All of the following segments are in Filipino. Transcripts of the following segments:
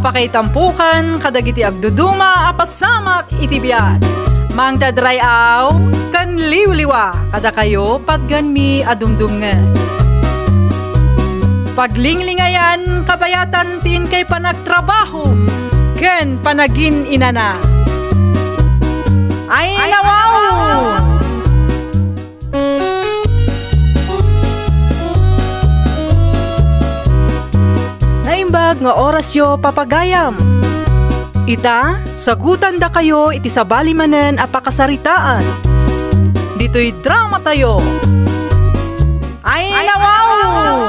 Apakaitampukan kadagiti agduduma apasamak itibiyat. Mang dadrayaw kan liwliwa kada kayo patgan mi adumdumngan. Paglinglingayan kabayatan tin kay panagtrabaho ken panagin inana. Ay nawaw! Naimbag nga oras yo papagayam. Ita, sagutan da kayo iti sabalimanen a pakasaritaan. Dito'y drama tayo. Ay nawaw!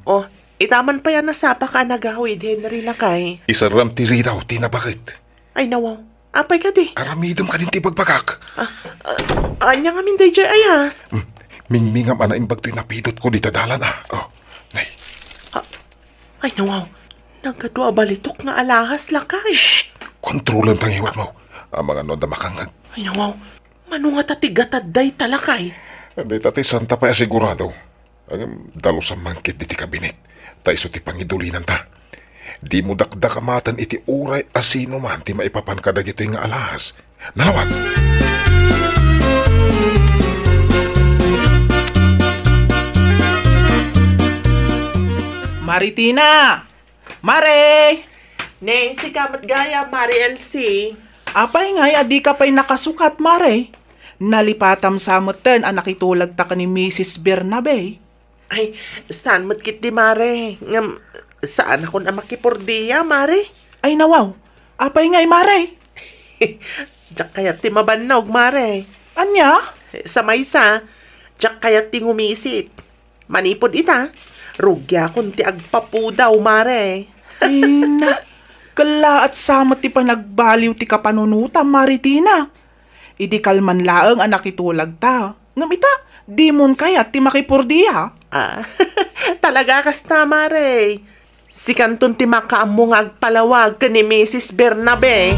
Oh, itaman pa yan na sapa ka nagawid, Henry Lakay. Isaram ti Ritaw, tinabakit. Ay nawaw, apay ka di. Aramidam ka din ti pagbakak. Anya nga min DJ ay ha. Mingmingam ana imbag to'y napidot ko di tadalan Oh, nay. Ay nawaw, nagkadwa balitok nga alahas Lakay. Shhh! Kontrolan tang hiwat mo. Ang mga noda makangag. Ay nawaw, mano nga tatigatadday talakay. Hindi tati santa pa sigurado. Ang dalo sa mangkit di ti kabinet. Taiso ti pangidulinan ta. Di mo dakdakamatan iti uray asino man ti maipapan ka dagito nga alahas. Nalawag! Maritina! Mare! Ne, si kamat gaya, Mari LC. Apay ngay, adi ka pa'y nakasukat, Mare. Nalipatam sa mutan ang nakitulag ta ka ni Mrs. Bernabe. Ay, saan matkit di, Mare? Ngam, saan ako na makipurdiya, Mare? Ay nawaw, apay ngay, Mare. Diyak kaya ti mabannog, Mare. Anya? Sa maysa, diyak kaya ti ngumisit. Manipod ita, rugya kun ti agpapudaw, Mare. Ina, kala at samot ti panagbaliw ti kapanunuta, Maritina. Idi kalman laeng ang nakitulag ta. Ngamita, di mon kaya ti makipurdiya. Talaga kasta, Mare. Si kanton ti makaamong agpalawag ka ni Mrs. Bernabe.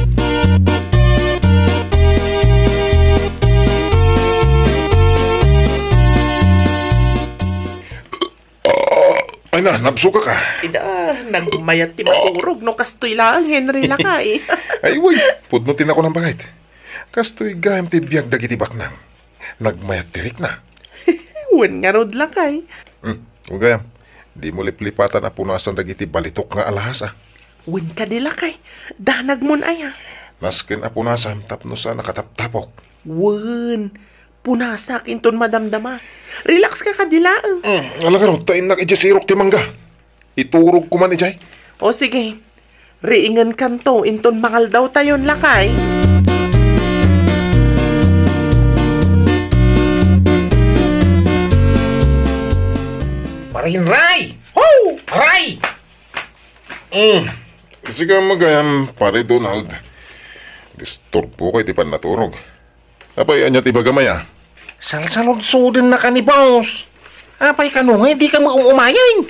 Ay na, nabsuka ka. Ida, nagmayat ti maturog no kastoy lang, Henry Lakay. Ay, uy, pudnutin ako ng bakit. Kastoy gayam ti biyag dagiti baknang. Nagmayat tirik na. Wen nga rod Lakay. Ugayam, di mo liplipatan na punasan dagiti balitok nga alahas Wen ka di Lakay. Danag mon aya. Nasken a punasan tapno sa nakataptapok. Wen, punasak inton madamdama. Relax ka kadilaang. Alagaro, tain nak ijasirok ti mangga. Iturog ko man ijay. O sige, riingan kanto inton mangal daw tayon Lakay. Parin Ray! Ho! Ray! Sige magayam, pare Donald. Disturb po kayo ti pan naturog. Apay, anya ti bagamaya. Salsalod-sudin na ka ni boss. Apay kanungay, di ka umayain.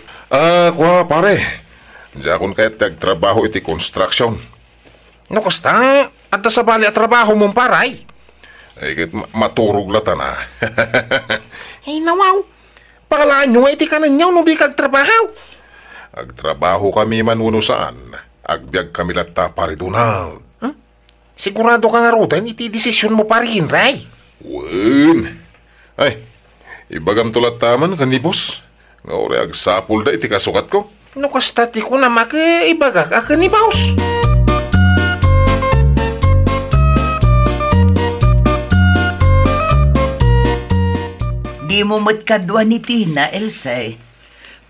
Kuha pare. Diakon kayo tagtrabaho iti construction. No, kasta, at sa bali at trabaho mong paray. Ay, maturog latan Ay, nawaw. Pakalaan nyo, iti ka na nyaw, no di kagtrabaho. Agtrabaho kami man uno saan. Agbyag kami lata, pare Donald. Sigurado ka nga rodan, iti desisyon mo pa rin, Ray. Wen. Ay, ibagam tulat taman kan ni boss. Nga ore agsapul da iti kasukat ko. No, kasta ti ko na ibagak ka ni boss. Di mo matkadwa ni Tina, Elsa.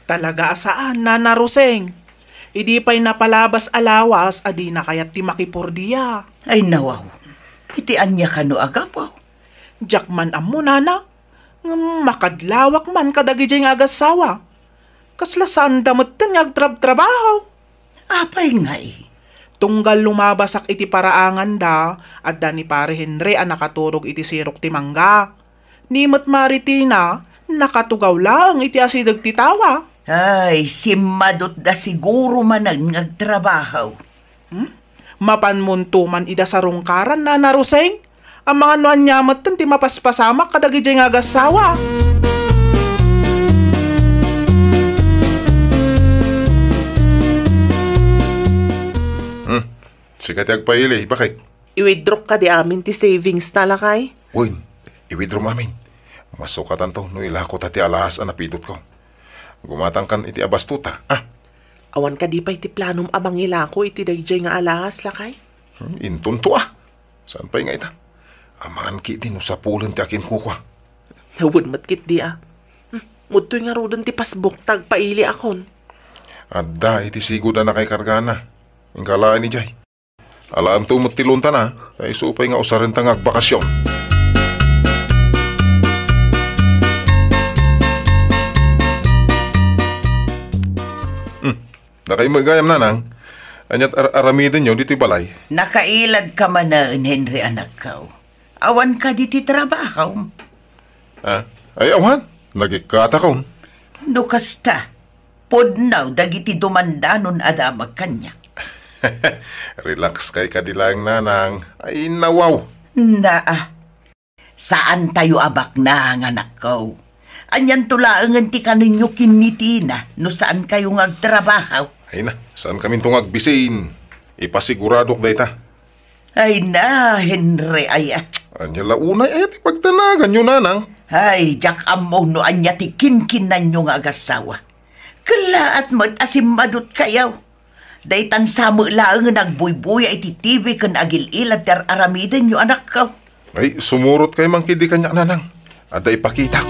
Talaga asaan na naruseng. Idi pa'y napalabas alawas, adi na kayat ti makipurdiya. Ay nawaw, iti anya ka no agapaw. Jakman amo nana, makadlawak man kadagi diyang agasawa. Kasla saan damot tan agtrab-trabaho. Apay nga Tunggal lumabasak iti paraangan da, at da ni pare Henry ang nakaturog iti sirok ti mangga. Nimot Maritina, nakatugaw lang iti asidag ti tawa. Ay, simadot da siguro man nagtrabaho. Mapanmuntuman ida sa rungkaran na naruseng. Ang mga nuan nyamat ti mapaspasamak kadagi diyang agasawa. Sige ti agpaili, bakit? I-withdraw ka di amin ti savings na lakay. Uy, i-withdraw mamin. Masukatan to, no ilako ti alahas ang napidot ko. Gumatang kan iti abastuta. Awan ka di pa iti planom amang ilako iti dayjay nga alahas lakay. Intun to Saan pa nga ita? Amaan ki din sa pulen ti akin kukwa. Nawun matkit di Mutoy nga rodon ti pasbuk tagpaili akon. Adda, iti sigod na nakaikargana. Ingkalaan ni Jay. Alam to mo't tilunta na, ay supay nga usarin tang agbakasyon. Nakay magayam nanang, anyat aramidin nyo diti balay. Nakailad ka man na, Henry, anak ko. Awan ka diti trabaho. Ay awan, nagikata ko. Nukasta, podnaw dagiti dumandanon adamag kanya. Relax kay kadilang nanang, ay nawaw. Saan tayo abak na, anak ko? Anyan tulaangan ti kaninyo kinitina, no saan kayo ngagtrabaho? Ay na, saan kami itong agbisin? Ipasiguradok dayta. Ay na, Henry, ay. Anya launay ay ti pagtanagan nyo nanang. Ay, jak amo no anya ti kinkinan nyo nga agasawa. Kalaat mo't asimadot kayaw. Daytan samo lang nagbuybuy ay ti TV kan agil-ilad ter aramiden nyo anak ko. Ay, sumurot kay mangkidi kanya nanang. Ada ipakita.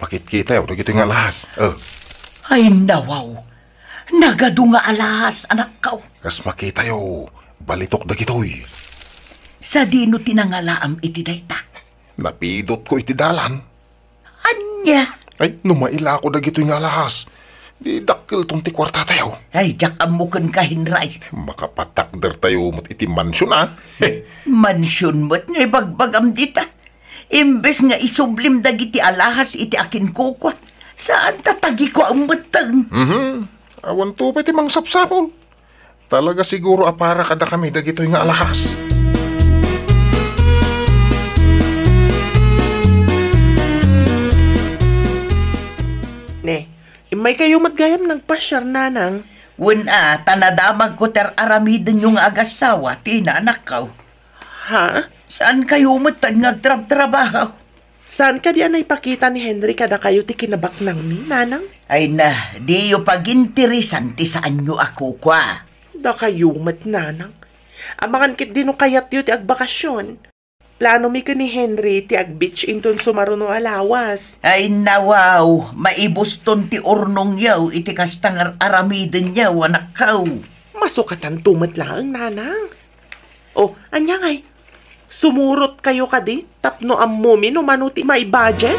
Makit-kita yun, ito nga lahas. Ay, nawaw. Nagado nga alahas, anak ko. Kas makita yo, balitok da gitoy. Sa dino tinangalaam iti dayta. Napidot ko iti dalan. Anya? Ay, numaila ko da gitoy nga lahas. Di dakil tong ti kwarta tayo. Ay, jak amukan ka, Henry. Makapatakder tayo mo't iti mansyon Mansyon mo't nga ibagbagam dita. Imbes nga isublim dagiti alahas iti akin kukwa. Saan tatagi ko ang matang? Awan to pa iti mang sapsapol. Talaga siguro apara kada kami dagitoy nga alahas. Ne, imay kayo magayam ng pasyar nanang. Wuna, tanadamag ko ter aramidin yung agasawa, tina anak ko. Ha? Saan kayo matag ngagtrab-trabaho? Saan ka di anay pakita ni Henry kada kayo ti kinabak nang mi, nanang? Ay na, di yung pag-interesan ti saan nyo ako kwa. Da kayo mat, nanang. Amangan kit dino kayat yu ti agbakasyon. Plano mi ka ni Henry ti ag-beach inton sumaruno alawas. Ay nawaw, maibuston ti urnong yaw, iti kastang aramidin yaw, anak ko. Masukatan tumat lang, nanang. Oh, anya ngay. Sumurot kayo kadi, tapno ang mumi no manuti may budget?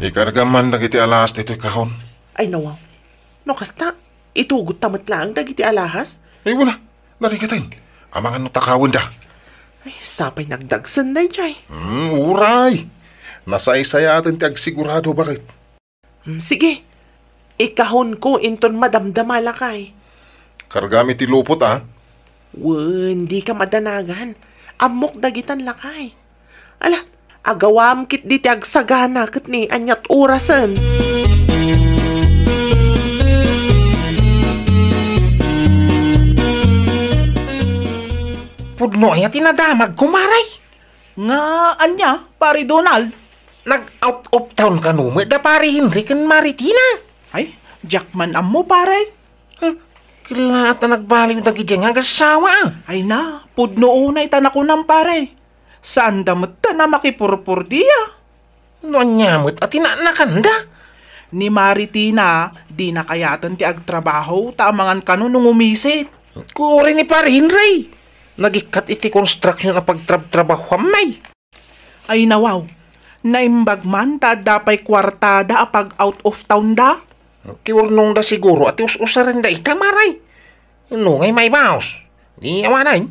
Ikarga man dagiti alahas dito'y kahon. Ay nawaw. No kasta, itugot tamat lang dagiti alahas. Ay wala, narikatin. Amangan no takawin da. Ay, sapay nagdagsan na jay. Uray. Nasaysaya atin ti agsigurado bakit? Sige. Ikahon ko inton madamdama lakay. Kargami ti lupot Hindi ka madanagan. Amok dagitan lakay. Ala, agawam kit di ti agsagana kat ni anyat orasan. Pudno ay tinadamag kumaray. Nga, anya, pari Donald. Nag-out of town ka nume da pari Henry kan Maritina. Ay, Jackman amo pare. Kilaat na nagbaliw dagiti nga agasawa. Ay na, pudno unay tanakunan pare. Saan damat na makipurpur diya? No nyamot at tinanakanda. Ni Maritina, di na kayatan ti agtrabaho, tamangan kano nung umisit. Kuri ni pari Henry. Nagikat iti construction na pagtrabaho may. Ay nawaw, naimbag man ta dapay kwartada apag out of town da. Tiurnong da siguro at usarin da ikamaray. No ngay may mouse. Di awanay.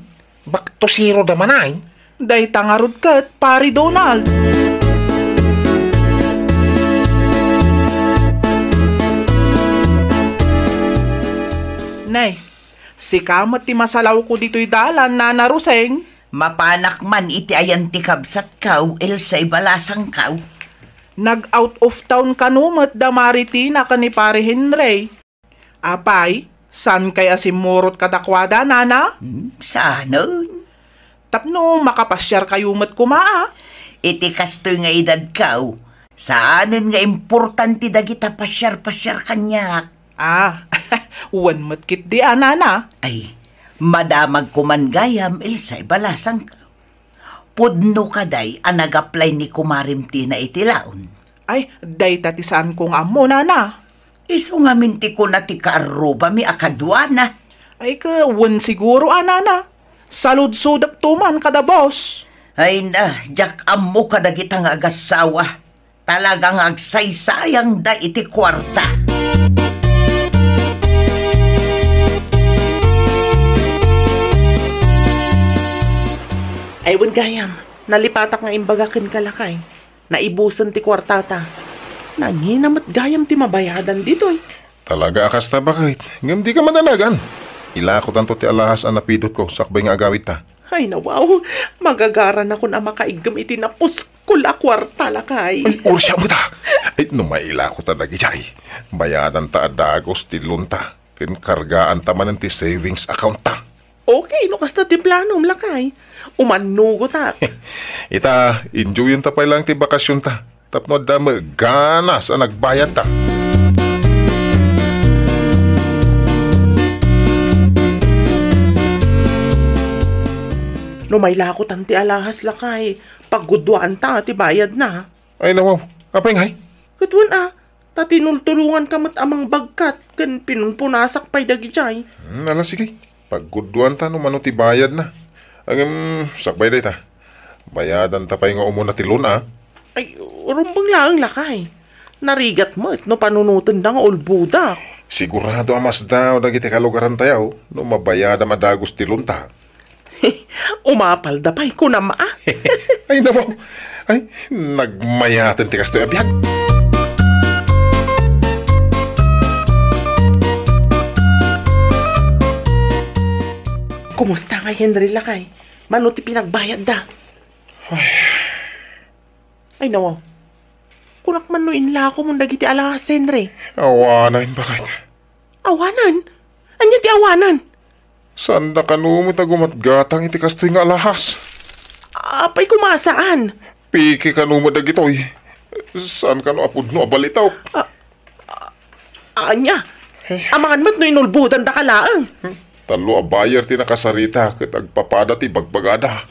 Back to zero da manay. Day tangarod kat, pari Donald. Nay, Si kamat ti masalaw ko dito'y dalan, Nana Roseng. Mapanak man iti ayan ti kabsat kaw, Elsa ibalasang kaw. Nag-out of town kanumat da Maritina ka ni Pare Henry. Apay, san kaya si Murot kadakwada, Nana? Sana? Tapno makapasyar kayo mat kumaa. Iti kastoy nga edad kaw. Saanan nga importante dagita pasyar-pasyar kanyak. Ah, uwan matkit di Nana. Ay, madamag kuman gayam, Elsa ibalasang kaw. Pudno kaday ang nag-apply ni Kumarim Tina iti laon. Ay, day tati saan kong amo, Nana. Iso nga minti ko na ti kaaruba mi akadwana. Ay ka, uwan siguro, Nana. Salud-sudak tuman kada boss. Ay na, jak amo kadagitang agasawa. Talagang agsaysayang da iti kwarta. Aywan gayam, nalipatak nga imbagakin kalakay. Naibusan ti kwartata. Nanginamat gayam ti mabayadan ditoy. Talaga akas ta bakit? Ngam di ka madalagan. Ilakot ang to ti alahas ang napidot ko, sakbay nga agawit ta. Ay nawaw, magagaran ako na makaigam iti napus kula kwarta lakay. Ay, ursya mo ta. Ay, numailakot ta nagi jay. Bayadan ta adagos ti lunta. Kinkargaan ta manan ti savings account ta. Okay, lukas na ti planom lakay. Umanugo ta. Ita, enjoyin ta pa lang ti bakasyon ta. Tapno dama ganas ang nagbayad ta. Lumaylakot ang ti alahas lakay. Paggudwaan ta, ti bayad na. Ay nawaw, apay ngay? Katwan tatinultulungan ka mat amang bagkat. Kan pinunpunasak pa'y dagijay. Ala sige, pagguduan ta no mano ti bayad na. Ang sakbay day ta. Bayadan ta pa'y nga umuna ti luna. Ay, rumbang lang lakay. Narigat mo no panunutan da nga ulbudak. Sigurado amas daw dagiti kalugaran tayaw no mabayada madagos ti lunta. Umapal da pa'y kunama. Ay nawaw, ay nagmayaten ti kastoy abiyag. Kumusta nga Henry lakay? Mano ti pinagbayad da? Ay nawaw. Kunak man no inla ko mong dagiti alahas Henry. Awanan bakit? Awanan? Anya ti awanan? Sanda ka numit na gumatgatang iti kastoy nga alahas. Apay kumasaan? Piki ka numit na gitoy. Saan ka no apod no abalitaw? Anya? Amangan mat no inulbudan da kalaang. Talo a buyer ti nakasarita ket agpapada ti bagbagada.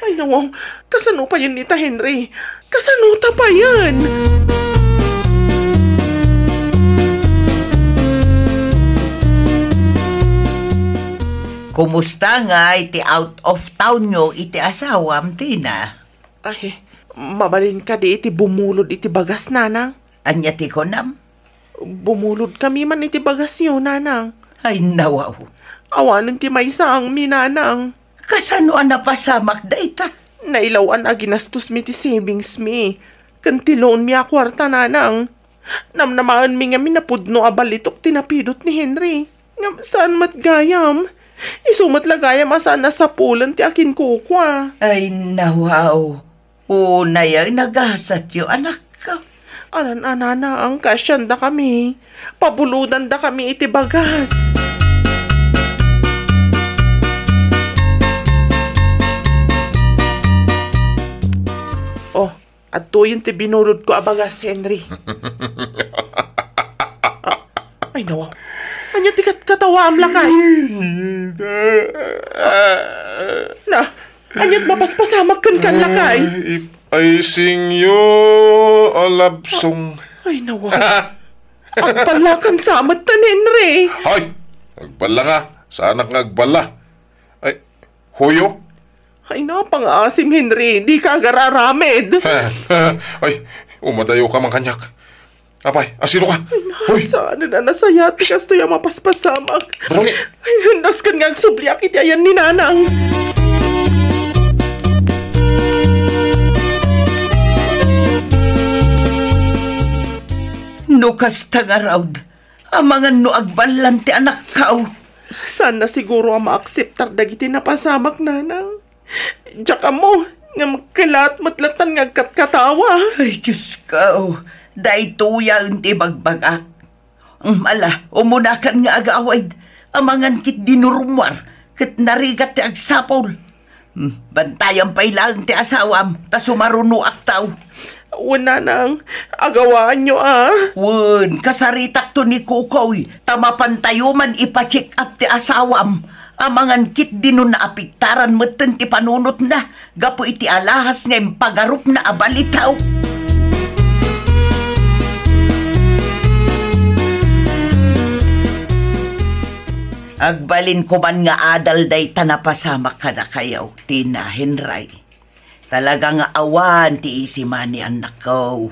Ay nawaw, kasano pa yan nita Henry? Kasano ta pa yan? Kumusta nga iti out of town nyo iti asawam, Tina? Ay, mabalin ka di iti bumulod iti bagas nanang. Anya ti konam? Bumulod kami man iti bagas yun nanang. Ay nawaw. Awanan ti may saang minanang. Kasano ang napasamak da ita? Nailawan a ginastos mi ti savings mi. Kantiloon mi a kwarta nanang. Namnamaan mi nga minapudno a balitok tinapidot ni Henry. Nga saan matgayam? Isumat lagayam asan na sa pulan ti akin kukwa. Ay nawaw. Unay ang nagasat yung anak ka. Alan anana ang kasyan da kami. Pabuludan da kami iti bagas. Oh, at to yun ti binulod ko abagas, Henry. Ay nawaw. Anya ti katawa am lakay. Na, anya't mapaspasamag kan lakay. Ipay yo alabsong. Ay nawaw. Ang palakan samat tan, Henry. Ay, nagbala nga. Saanak nagbala. Ay, huyo? Ay na, pang-asim, Henry. Di ka agararamid. Ay, umadayo ka mang kanyak. Apay, asino ka? Ay, saan na nasayati kas to yung mapaspasamag. Brownie! Ay, handas kan nga agsubliak iti ayan ni nanang. No kasta nga raud. Amangan no agbalan ti anak kao. Sana siguro ang maakseptar dagiti napasamak nanang. Diyak mo, nga magkalat matlatan nga katkatawa. Ay, Diyos ko. Dahil tuya hindi bagbagak. Mala, umunakan nga agawid. Amangan kit dinurumwar. Kit narigat ti agsapol. Bantayan pa ilang ti asawam. Ta sumaruno aktaw. Wala nang agawaan nyo Wen, kasaritak to ni Kukoy. Tamapantayuman ipa-check up ti asawam. Amangan kit dinun na apiktaran meten ti panunot na. Gapo iti alahas ngayon pagarup na abalitaw. Agbalin ko man nga adal day tanapasamak kada kayaw, Tina Henry. Talaga nga awan ti isimani anak ko.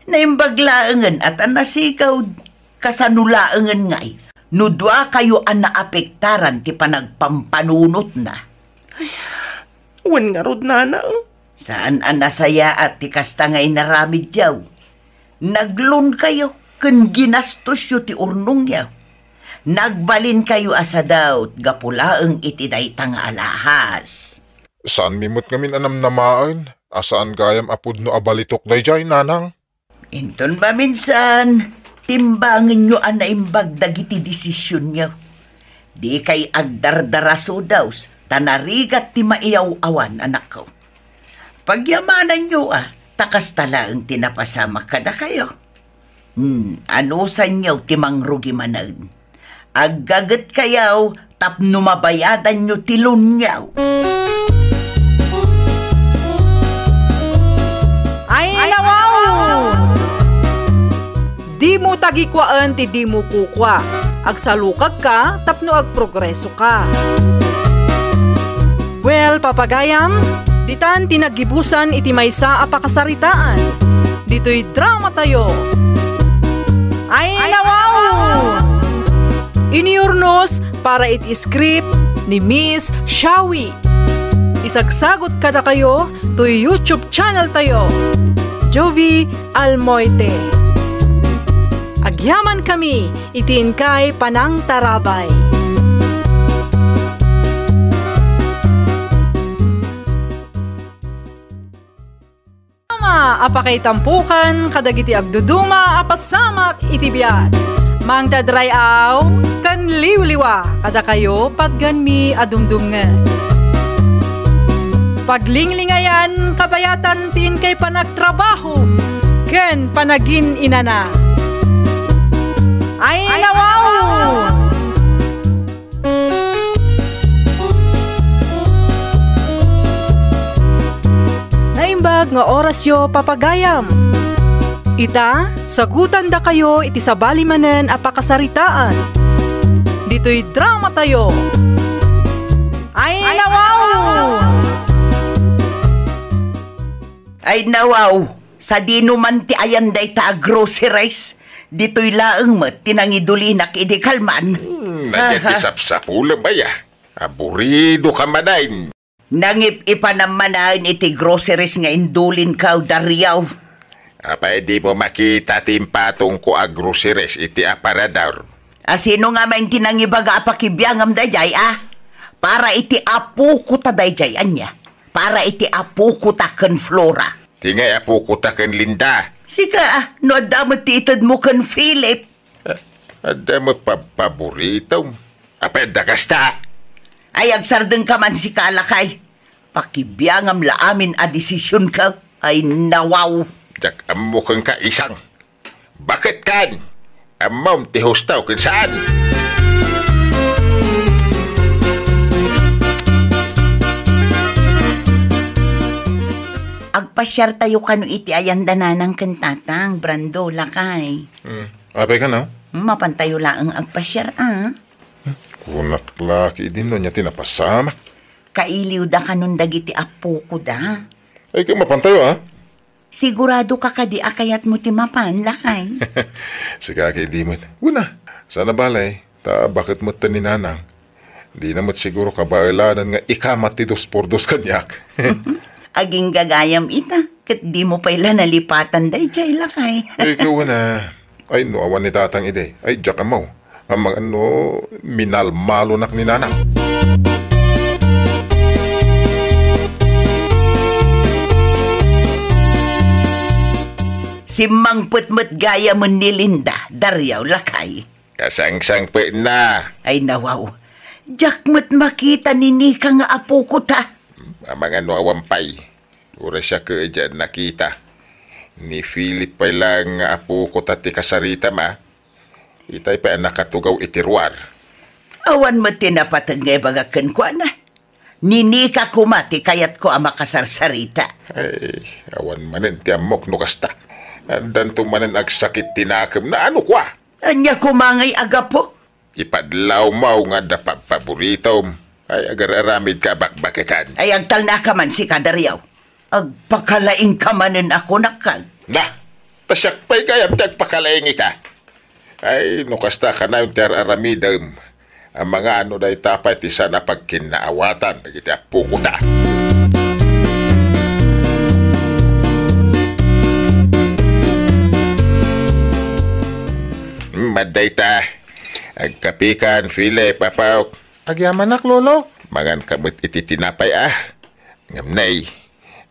Naimbaglaangan at anasigaw kasanulaangan ngay. Nudwa kayo ang naapektaran ti panagpampanunot na. Wan nga rod nanang. Saan ang nasaya at ti kasta ngay naramid yaw? Naglun kayo kun ginastos yu ti urnong yaw. Nagbalin kayo asa daw, gapulaang iti daytang alahas. Saan mimot ngamin anam namaan? Asaan gayam apud no abalitok dayjay, nanang? Inton ba minsan, timbangan nyo ang naimbag dagiti desisyon nyo. Di kay agdardaraso daw, tanarigat ti maiyaw-awan, anak ko. Pagyamanan nyo takas talaang tinapasama kada kayo. Ano sa inyo ti mangrugi manan? Aggagat kayaw, tapno mabayadan nyo tilon nyaw. Ay, nawaw! Di mo tagikwaan ti di mo kukwa. Agsalukag ka, tapno agprogreso ka. Well, papagayam, ditan tinagibusan iti maysa a pakasaritaan. Dito'y drama tayo. Ay, nawaw! Iniurnos para iti script ni Miss Shawi. Isagsagot kada kayo to YouTube channel tayo, Jovi Almoite. Agyaman kami, itin kay Panang Tarabay. Apakay tampukan, kadagiti agduduma, apasamak itibiyat. Mang dadrayaw, kan liwliwa, kada kayo patganmi adumdumngan. Paglinglingayan, kabayatan tin kay panagtrabaho, ken panagin inana. Ay, nawaw! Naimbag nga orasyo papagayam. Ita, sagutan da kayo iti sabalimanen a pakasaritaan. Dito'y drama tayo. Ay, nawaw! Ay nawaw, sa dinuman ti ayan day ta groceries. Dito'y laeng met tinangidulinak iti kalman. Nagyatisap-sapulang ba ya? Aburido ka manayin. Nangip-ipa naman iti groceries nga indulin ka daryaw. Apay di mo makita timpatong ko agroceries iti aparador. Sino nga may tinangibaga apakibiyangam dayjay Para iti apu ko ta dayjay anya. Para iti apu ko ta ken Flora. Tingay apu ko ta ken Linda. Sika no adamot titad mo ken Philip. Adamot paborito. Apay dakasta. Ay agsardeng ka man si kalakay. Pakibiyangam laamin a desisyon ka. Ay nawaw. Jak amo kang kaisang. Bakit kan? Amam ti hostaw kung saan? Agpasyar tayo kanu iti ayan dananang kentatang, Brando, lakay. Apay ka na? Mapantayo laang agpasyar, Kunak laki din no niya tinapasama. Kailiw da kanun dagiti apo ko da. Ay kung mapantayo Sigurado ka kadi akayat mo ti mapan, lakay. Sige kay di mo. Una, sana balay. Ta bakit mo ni nanang? Di namat siguro kabaalanan nga ikamat ti 2x2 kanyak. Aging gagayam ita, kat di mo paila nalipatan day, jay lakay. Ay ikaw na. Ay no, awan ni tatang ide. Ay, jak amaw. Ang mga minalmalo nak ni nanang. Si Mang Putmut gaya mo ni Linda, Daryaw lakay. Kasangsang pe na. Ay nawaw, jakmat makita ni Nika nga apo ko ta. Ang mga awampay. Ura siya ka dyan nakita. Ni Philip pa lang nga apo ko tati kasarita ma. Itay pa nakatugaw itiruar. Awan mo tinapatag nga bagakan ko na. Ni Nika kumati kayat ko ang makasarsarita. Ay, awan manin ti amok no kasta. Andan tumanan agsakit tinakam na ano kwa. Anya kumangay agapo. Ipadlaw mo nga dapat paborito. Ay agar aramid ka bakbakikan. Ay agtal na ka man si Kadaryaw. Agpakalaing ka manin ako nakag. Na, tasyak pa'y kayam tagpakalaing ika. Ay, nukasta ka na yung aramidam. Ang mga ano dahi tapay ti sana pagkinaawatan. Nagiti apo ko ta. Maday ta. Agkapikan, Philip, Papaw. Agyaman nak, lolo. Mangan kabut iti tinapay Ngamnay.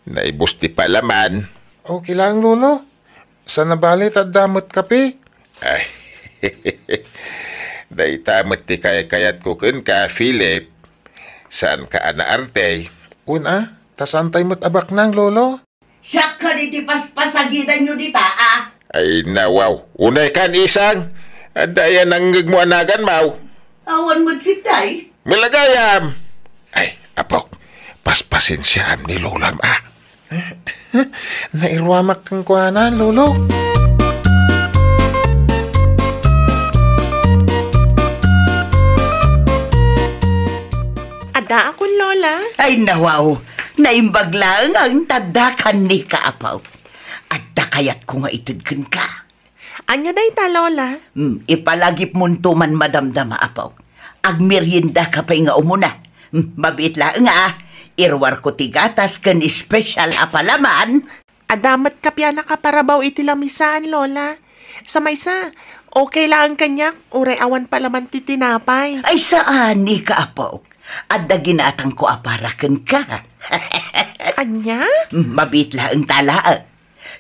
Naibus ti palaman. Okay lang, lolo. Sa nabalit at damot kape. Ay, day tamot ti kayat ko kun ka, Philip. Saan ka anaarte? Una, tasantay mo't abak nang, lolo. Siya ka ni ti paspasagidan nyo dita, Ay, nawaw. Unay kan isang. Adaya nanggag mo anagan, mau. Awan mo't kitay. Milagayam. Ay, apok. Paspasin siyam ni lolam, Nairwamak kang kuhanan, lolo. Ada akong lola. Ay nawaw, naimbaglaang ang tadakan ni Kaapaw. At kayat ko nga itidkan ka. Anya day ta, lola? Ipalagip munto man madamdama apaw. Agmerienda ka pa nga umuna. Mabit lang irwar ko tigatas kan special apalaman. Adamat kapya nakaparabaw iti lamisan, lola. Sa maysa, okay lang kanyak, uray awan palaman ti tinapay. Ay saan ni Kaapaw? Adda ginatang ko aparakan ka. Anya? Mabit lang tala.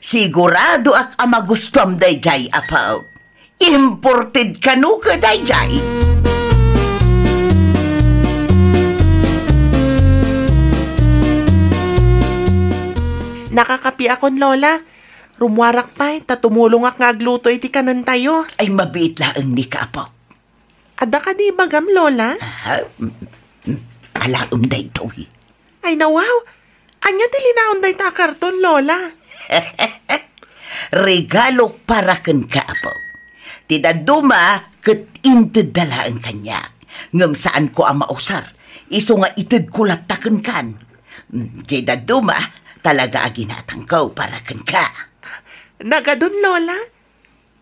Sigurado ak amagustuam dayjay apaw. Imported kanu ka dayjay. Nakakapi akon, lola. Rumwarak pa'y, tatumulong ak nga agluto iti kanan tayo. Ay mabit lang ni Kaapaw. Ada ka di bagam, lola? Alaom day to. Ay nawaw, anya tilinaon day ta karton, lola. Regalo para kan Kaapaw. Tidaduma ket inted dalaan kanyak. Ngam saan ko ang mausar. Iso nga ited kulat taken kan. Tidaduma talaga aginatang ko para kan ka. Nagadun, lola.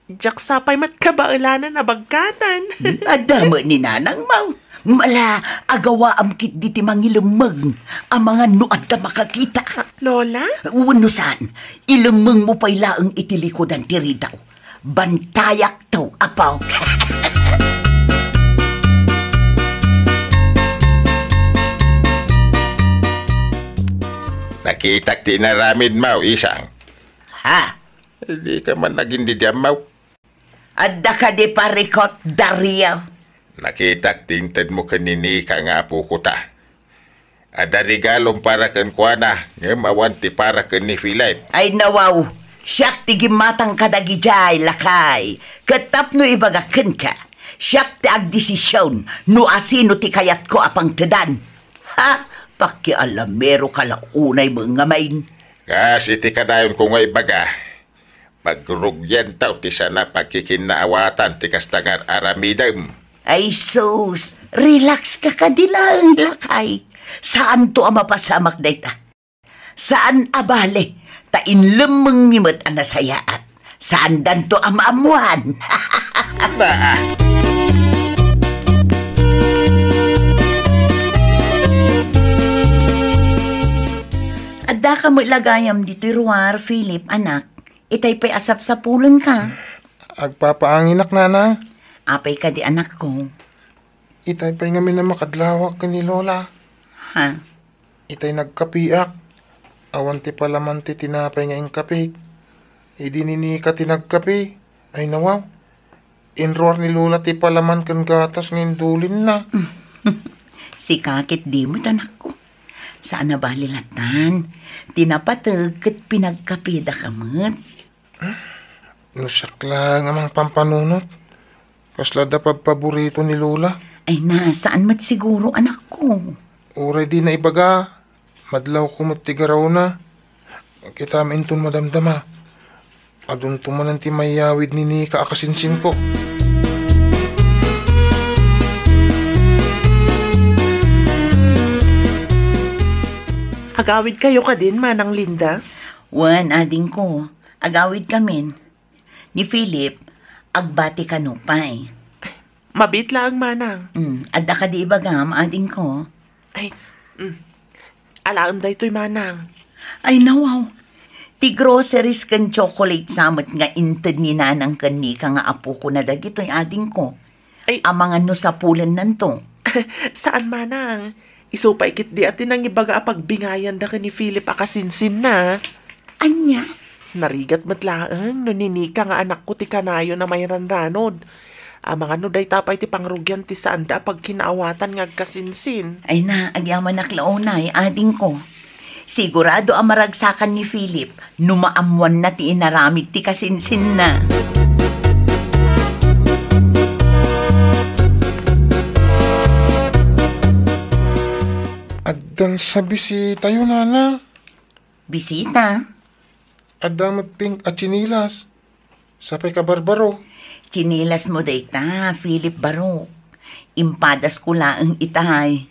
Jak sapay mat kabaulanan na bagkatan. Adamo ni nanang mau. Mala, agawa am kit di ti mangilumeng. Ang mga nuad na makakita. Lola? Uno saan, ilumeng mo pa'y laang itilikodan tiri daw. Bantayak daw, apaw. Nakitak ti naramid, mau, isang. Ha? Hindi ka man naging didyam, mau. Adda ka di parikot, Daryaw. Nakitak tinted mo kanini ka nga apo ko ta. Ada regalong para kan kuana, ngem awan ti para kan ni Philip. Ay nawaw, siyak ti gimatang kadagijay, lakay. Katap no ibagakan ka. Siyak ti agdesisyon, no asino ti kayat ko apang tedan. Ha? Pakialamero ka launay mga main. Kas iti kadayon ko nga ibaga. Pagrugyan tao ti sana pagkikinaawatan ti kastagar aramidam. Ay sus, relax ka kadilang, lakay. Saan to ang mapasamak dayta? Saan abale? Ta inlemeng ngimot ang nasayaat. Saan dan to ang maamuan? Ada ka mo ilagayam dito, Ruar, Philip, anak. Itay pa'y asap sa pulon ka. Agpapaanginak, nanang. Apay ka di anak ko. Itay pa'y ngamin na makadlawak ka ni Lola. Ha? Itay nagkapiak. Awan ti palaman ti tinapay nga ing kapik. Idinini ka ti nagkapi. Ay nawaw. Inroar ni Lola ti palaman kan gatas ngayon dulin na. Si kakit di mo anak ko. Saan na balilatan? Tinapatag kat pinagkapida ka mat. Nusak lang amang pampanunot. Kasla da paborito ni Lola. Ay nasaan mat siguro anak ko? Uray di na ibaga. Madlaw ko matigaraw na. Kita maintun madamdama. Adun tumanan ti mayawid ni Nika akasinsin ko. Agawid kayo ka din, Manang Linda? Wan, ading ko. Agawid kamin. Ni Philip, agbati ka nupay. Mabit lang, Manang. Adda ka di ibagam, ading ko. Ay, alaam da ito'y Manang. Ay nawaw. Ti groceries kan chocolate samot nga inted ni nanang kanika nga apo ko na dagito'y ading ko. Ay, Amangan no sa pulan nanto. saan Manang? Isupay kit di atin ang ibaga pagbingayan da ka ni Philip akasinsin na. Anya? Narigat matlaang no ninika nga anak ko ti kanayo na may ranranod. Mga no day tapay ti pangrugyan ti sanda pag kinaawatan nga agkasinsin. Ay na, agyaman naklaunay, ading ko. Sigurado ang maragsakan ni Philip, numaamuan na ti inaramid ti kasinsin na. Addan sa bisita yun, Nana. Bisita? Adamot pink at chinilas. Sapay ka barbaro. Chinilas mo dayta, Philip Barok. Impadas ko laang itay.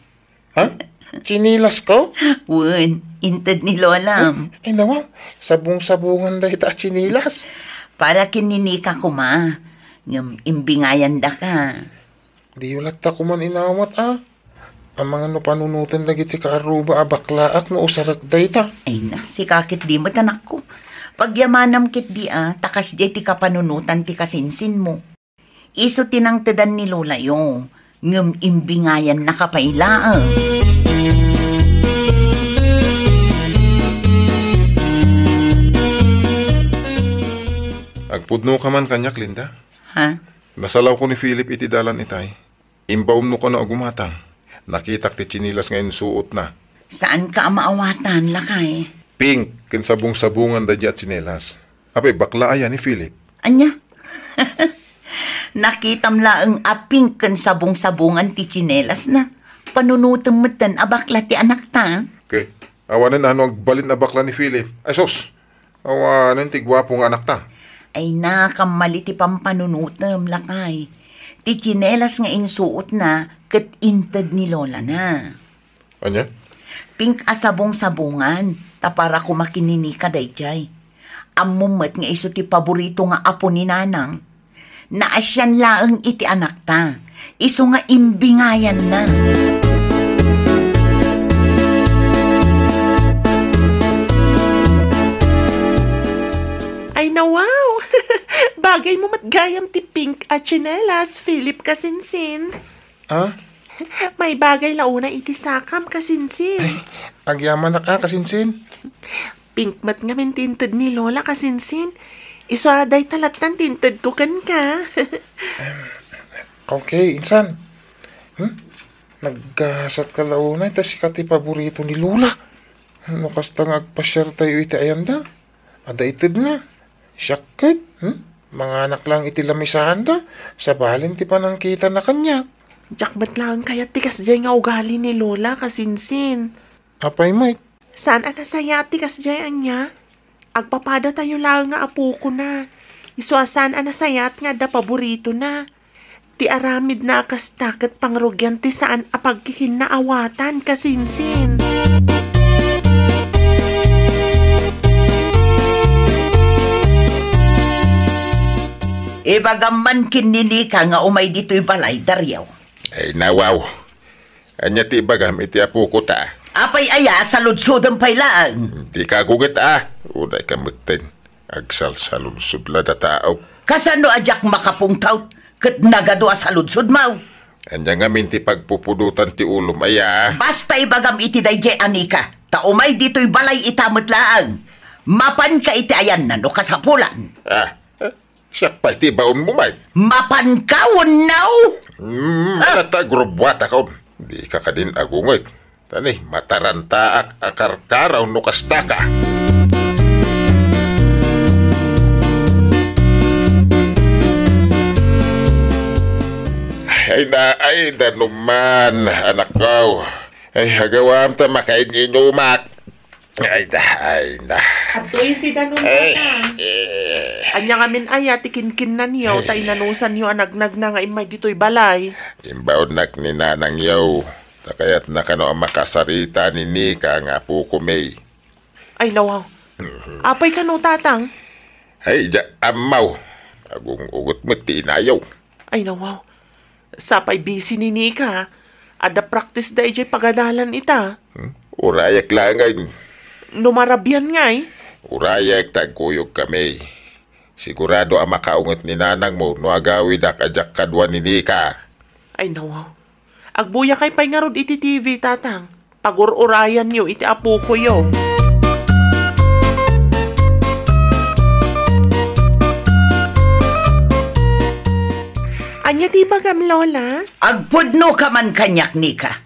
Ha? Chinilas ko? Wen, inted ni Lolam. Ay nawaw, sabong-sabungan da ita at chinilas. Para kininika ko ma. Ngam imbingayan da ka. Di ulat ta kuman inawat Ang mga no panunutan lagi ti kaaruba abaklaak no usarak da ita. Ay na, si kakit di mo tanak ko. Pagyamanam kit di takas di ti kapanunutan ti kasinsin mo. Iso tinang tedan ni Lola yo. Ngam imbingayan na kapailaan. Agpudno ka man kanyak, Linda. Ha? Nasalaw ko ni Philip iti dalan itay. Imbaum no ko na agumatang. Nakitak ti chinilas ngayon suot na. Saan ka maawatan, lakay? Pink, kin sabong-sabungan da di at chinilas. Ape, bakla ayan ni Philip. Anya? Nakitam laang aping kan sabong-sabungan ti chinelas na. Panunutam matan abakla ti anak ta. Okay. Awanan ano agbalin na bakla ni Philip. Ay sos, awanan ti gwapong anak ta. Ay nakamali ti pampanunutam, lakay. Ti chinelas nga insuot na kat inted ni Lola na. Anya? Pink asabong-sabungan, tapara ko makinini ka dayjay. Amumat nga iso ti paborito nga apo ni nanang. Naasyan laang iti anak ta. Iso nga imbingayan na. Ay na wow! Bagay mo matgayam ti pink at chinelas, Philip kasinsin. May bagay launa iti sakam kasinsin. Agyaman na ka, kasinsin. Pink mat nga min tinted ni Lola kasinsin. Iso aday talatan tinted ko kan ka. Okay, insan. Naggasat ka launa, ita si kati paborito ni Lola. Ano kasta nga agpasyar tayo iti ayanda? Ada itid na. Syakit. Mga anak lang iti lamisahan da. Sa balin ti panangkita na kanya. Jakbat lang kaya tikas jay nga ugali ni Lola kasinsin. Apay, Mike. Saan anasaya tikas jay anya? Agpapada tayo lang nga apo ko na. Isuasan anasayat nga da paborito na. Ti aramid na akastakat pangrugyan ti saan apagkikin na awatan kasinsin. Ibagaman kinili ka nga umay dito'y balay, Daryaw. Ay nawaw. Anya ti bagam iti apo ko ta. Apay aya, saludsod ang pailaan. Di ka gugat Uday ka mutin. Agsal sa lunsod la da tao. Kasano ajak makapungtaw? Kat nagadua sa ludsod mo. Anya nga minti pagpupudutan ti ulom aya. Basta ibagam iti dayjay anika. Taumay dito'y balay itamot laang. Mapan ka iti ayan na no kasapulan. Siya pa iti baon mo may. Mapan ka, unaw! Nata grubwata kaon. Di ka kadin agungoy. Tani, mataranta ak akarkaraw no kastaka. Ay na naman, anak ko. Ay, hagawam ta makain inumak. Ay na. Adoy, ti danon Anya ngamin ay, tikinkin na niyo, ta inanusan niyo anagnag na nga imay dito'y balay. Imbaon nak ni nanang yaw. Takayat na kano ang makasarita ni Nika nga po kumay. Ay, nawaw. Apay ka no, tatang? Ay, amaw. Agong ugot mo ti inayaw. Ay, nawaw. Sapay busy ni Nika. Ada practice da ijay pagadalan ita. Urayak langan. Numarabyan nga eh. Urayak tagkuyog kami. Sigurado ang makaungot ni nanang mo no agawid akajak kadwa ni Nika. Ay, nawaw. Agbuya kay pay nga rod iti TV, tatang. Pag-urayan niyo iti apo ko yo. Anya di ba gam, Lola? Agpudno ka man kanyak, Nika.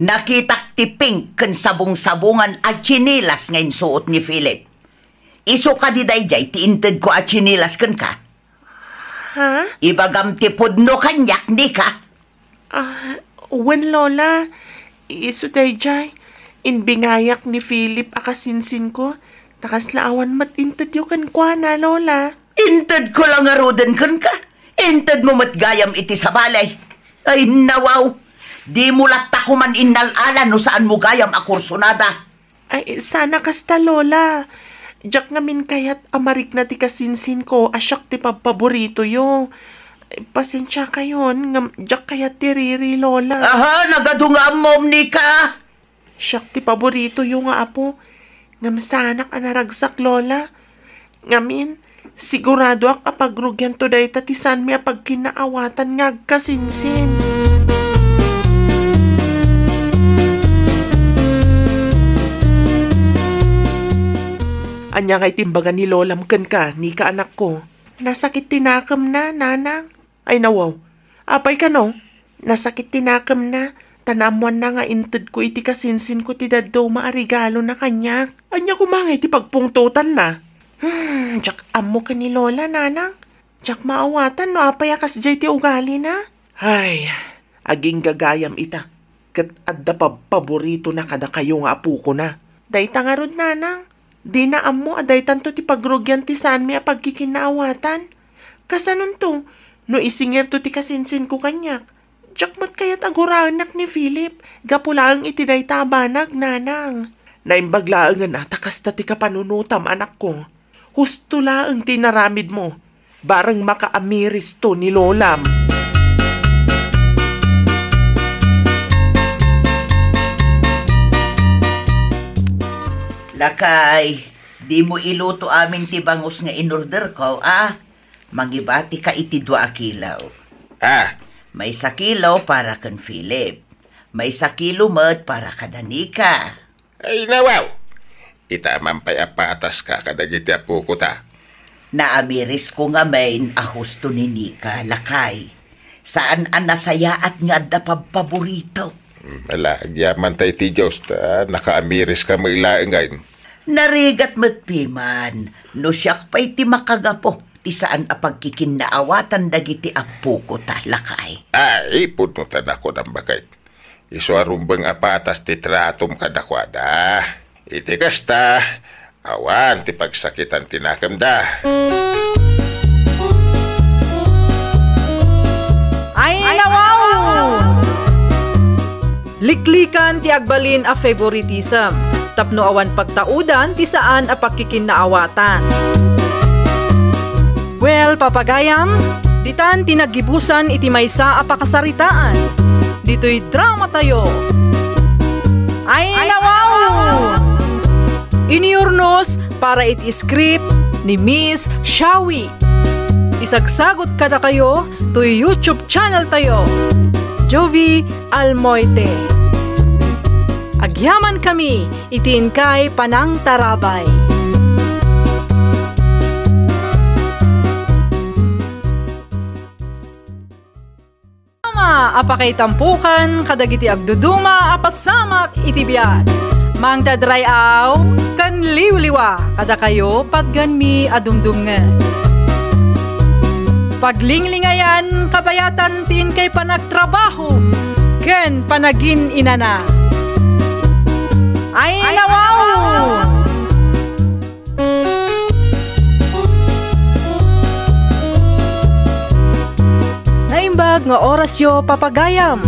Nakitak ti Pink kan sabong-sabungan at chinilas ngayon suot ni Philip. Iso ka di dayjay, ti inted ko at chinilas kan ka. Ha? Ibagam ti pudno kanyak, Nika. Wen, Lola. Iso dayjay. Inbingayak ni Philip akasinsin ko. Takaslaawan matinted yo kan kwa na, Lola. Inted ko lang aroden kan ka. Inted mo matgayam iti sa balay. Ay, nawaw. Di mo latta ko man inalalan no saan mo gayam akursonada. Ay, sana kasta, Lola. Diyak ngamin kayat amarik na ti kasinsin ko, asyak ti paborito yo. Pasensya kayon, diyak kayat ti riri, Lola. Aha, nagadungam mo, Nika. Asyak ti paborito yo nga apo. Ngam sanak anaragsak, Lola. Ngamin, sigurado ak apagrugyan to day tatisan mi apag kinaawatan nga kasinsin. Anya ngay timbagan ni Lolam ken ka, Nika anak ko. Nasakit tinakam na, nanang. Ay nawaw, apay ka no? Nasakit tinakam na. Tanamuan na nga inted ko iti kasinsin ko ti daddo maarigalo na kanya. Anya kumangay ti pagpungtutan na. Diyak amo ka ni Lola, nanang. Diyak maawatan no apay akas jay ti ugali na. Ay, aging gagayam ita. Kat adda paborito na kada kayo nga apo ko na. Day tangarod, nanang. Di na amo aday tanto ti pagrugyan ti saan mi apagkikinaawatan. Kasanon to, no isingir to ti kasinsin ko kanyak. Diyak mat kayat aguranak ni Philip. Gapulaang iti day tabanag, nanang. Naimbaglaang nga takas ta ti kapanunutam, anak ko. Husto laang tinaramid mo. Barang makaamiris to ni Lolam. Lakay, di mo iluto amin ti bangus nga inorder ko, Mangibati ka iti 2 kilaw. May 1 kilo para kan Philip. May 1 kilo mat para kada Nika. Ay nawaw. Itaman pa'y apatas ka kadagiti apo ko ta. Naamiris ko nga main ahusto ni Nika, lakay. Saan ang nasaya at nga da paborito? Malagyaman tayo ti Diyos ta nakaamiris ka mailaang ngayon. Narigat matpiman, no siyak pa'y ti makagapo. Ti saan apagkikinaawatan dagiti apo ko ta, lakay. Ay, punutan ako ng bakit. Isuarumbang apatas ti tratom kadakwada. Iti kasta, awan ti pagsakitan tinakamda. Ay nawaw! Liklikan ti agbalin a favoritism. Tapno awan pagtaudan ti saan a pagkikinaawatan. Well, papagayam, ditan tinagibusan iti maysa a pakasaritaan. Dito'y drama tayo. Ay nawaw! Iniurnos para iti script ni Miss Shawi. Isagsagot kada kayo to YouTube channel tayo, Jovi Almoite. Agyaman kami, itiin kay Panang Tarabay. Apakay tampukan, kadagiti agduduma, apasamak itibiyat. Mang dadray aw, kan liwliwa, kada kayo patgan mi adumdumngan. Paglinglingayan, kabayatan tin kay panagtrabaho, ken panagin inana. Ay nawaw! Naimbag nga oras yo papagayam.